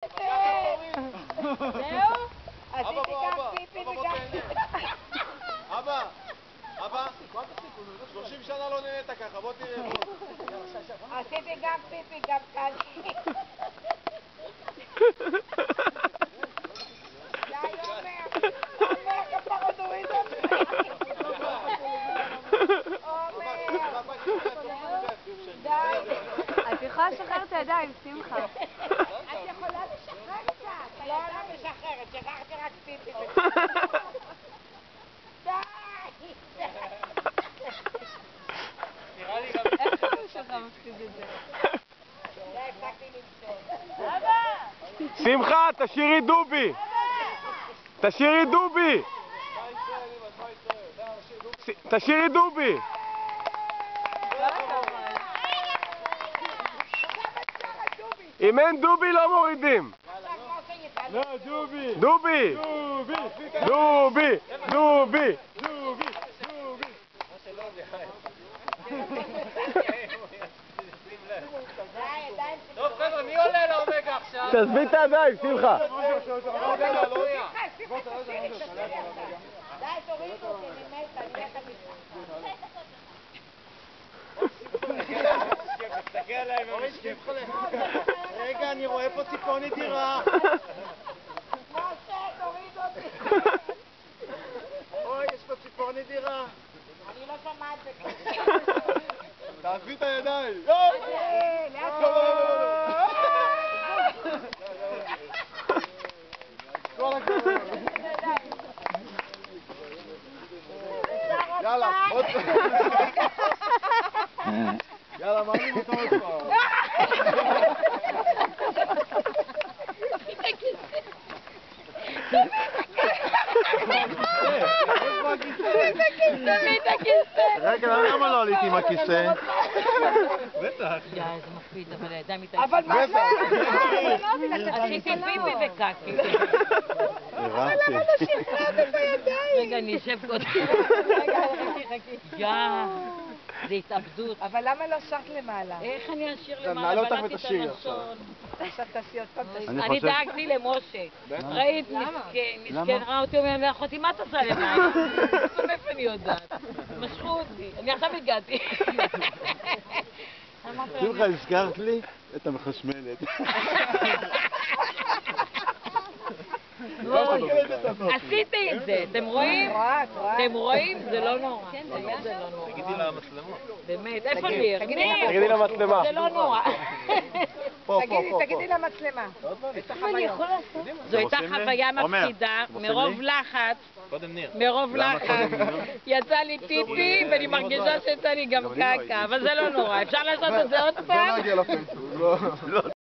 זהו? עשיתי גם פיפי וגם... אבא, 30 שנה לא נהנית ככה, בוא תראה. עשיתי גם פיפי, גם קלתי. די, עומר, כפרות הוריד אותי. עומר, די. את יכולה לשחרר את הידיים, שמחה. את יכולה לשחרר קצת. לא, לא משחררת, שכחתי רק פיפי. די. איך אבא שלך מפחיד את זה? די, הפסקתי למצוא. אבא! שמחה, תשאירי דובי! תשאירי דובי! תשאירי דובי! אם אין דובי לא מורידים! לא, דובי! דובי! דובי! דובי! דובי! טוב חבר'ה, מי עולה לאומגה עכשיו? תעזבי את הידיים, שמחה! די, תורידו אותי, אני מתה, אני יחד איתך. תסתכל עליהם, הם משקיפו לך. רגע, אני רואה פה ציפור נדירה. משה, תוריד אותי. אוי, יש פה ציפור נדירה. אני לא שומעת בכלל. תעזבי את הידיים! כל הכבוד! יאללה, עוד פעם! יאללה, מעלים אותו עוד פעם! רגע, למה לא עליתי עם הכיסא? בטח. יא, איזה מפחיד, אבל הידיים איתה... אבל מה זה? עשיתי פיפי וקקי. הבנתי. רגע, אני אשב קודם. חכי. יא, זה התאבדות. אבל למה לא שרת למעלה? איך אני אשאיר נעלה למעלה? אותך בלעתי את ותשאירי הלשון. עכשיו תעשי עוד פעם. אני דאגתי למשה. ראית, מסכן, ראה אותי, אומר לאחותי, מה את עושה למעלה? מאיפה אני יודעת? משכו אותי. אני עכשיו הגעתי. שמחה, הזכרת לי את המחשמלת. עשיתי את זה, אתם רואים? אתם רואים? זה לא נורא. באמת זה לא נורא. תגידי למצלמות. באמת, איפה ניר? תגידי למצלמה. זה לא נורא. תגידי למצלמה. זו הייתה חוויה מפחידה, מרוב לחץ. קודם ניר. מרוב לחץ. יצא לי פיפי ואני מרגישה שיצא לי גם קקה, אבל זה לא נורא. אפשר לעשות את זה עוד פעם? לא נגיע לפייסבוק.